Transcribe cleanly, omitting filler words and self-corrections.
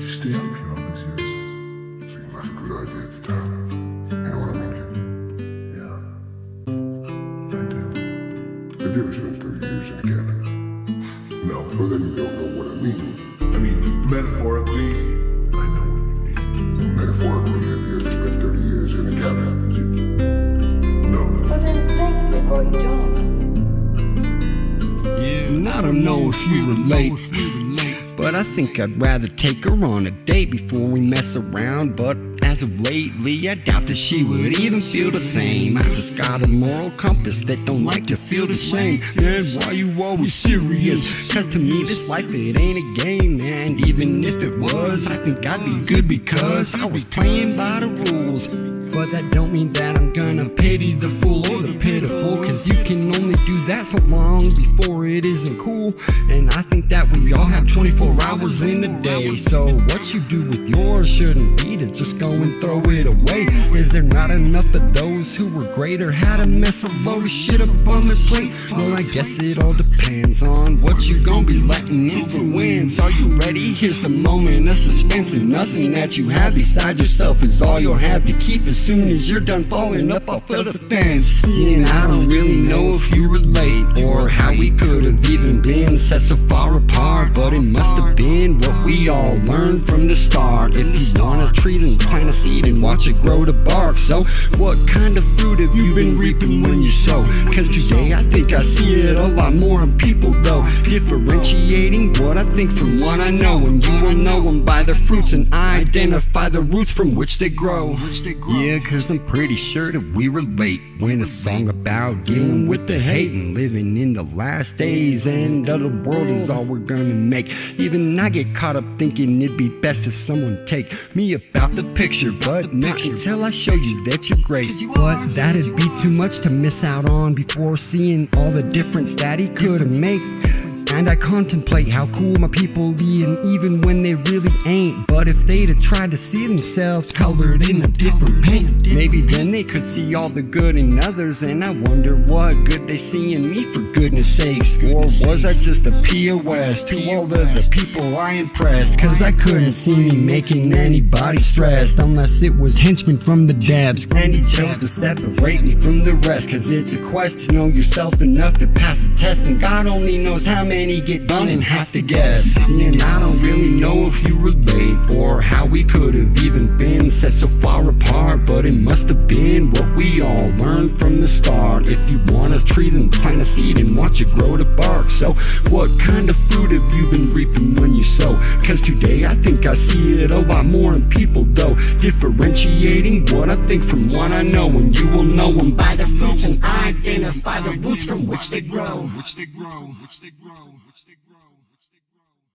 you stay up here all these years? Seemed like a good idea at the time. You know what I mean, kid? Yeah, I do. Have you ever spent 30 years in a cabin? No. Well, then you don't know what I mean. I mean, metaphorically, I know what you mean. Metaphorically, have you ever spent 30 years in a cabin? No. Well then think before you talk. Yeah, and I don't know if you relate, but I think I'd rather take her on a date before we mess around. But as of lately, I doubt that she would even feel the same. I just got a moral compass that don't like to feel the shame. Man, why you always serious? Cause to me this life, it ain't a game. And even if it was, I think I'd be good because I was playing by the rules. But that don't mean that I'm gonna pity the fool or the pitiful, cause you can only do that so long before it isn't cool. And I think that we all have 24 hours in a day, so what you do with yours shouldn't be to just go and throw it away. Is there not enough of those who were greater, had a mess of load of shit up on their plate? Well, I guess it all depends on what you gon' be letting influence. Are you ready? Here's the moment of suspense. Is nothing that you have beside yourself is all you'll have to keep as soon as you're done falling up off of the fence. See, and I don't really know if you relate or how we could have even been set so far apart, but it must have been what we all learned from the start. If you want us treat and plant a seed and watch it grow to bark. So what kind of fruit have you been reaping when you sow? Cause today I think I see it a lot more in people though, differentiating what I think from what I know. And you will know them by their fruits and identify the roots from which they grow. Yeah, cause I'm pretty sure that we relate when a song about dealing with the hate and living in the last days and of the world is all we're gonna make. Even I get caught up thinking it'd be best if someone take me about the picture, but not until I show you that you're great. But that'd be too much to miss out on before seeing all the difference that he could've made. And I contemplate how cool my people be, and even when they really ain't. But if they'd have tried to see themselves colored in a different paint, maybe then they could see all the good in others. And I wonder what good they see in me, for goodness sakes. Or was I just a POS to all of the people I impressed? Cause I couldn't see me making anybody stressed, unless it was henchmen from the depths. And he chose to separate me from the rest, cause it's a quest to know yourself enough to pass the test. And God only knows how many get done and have to guess. And I don't really know if you relate or how we could have even been set so far apart, but it must have been what we all learned from the start. If you want us treat and plant a seed and watch it grow to bark. So what kind of fruit have you been reaping when you sow? Cause today I think I see it a lot more in people though, differentiating what I think from what I know. And you will know them by their fruits and identify the roots from which they grow.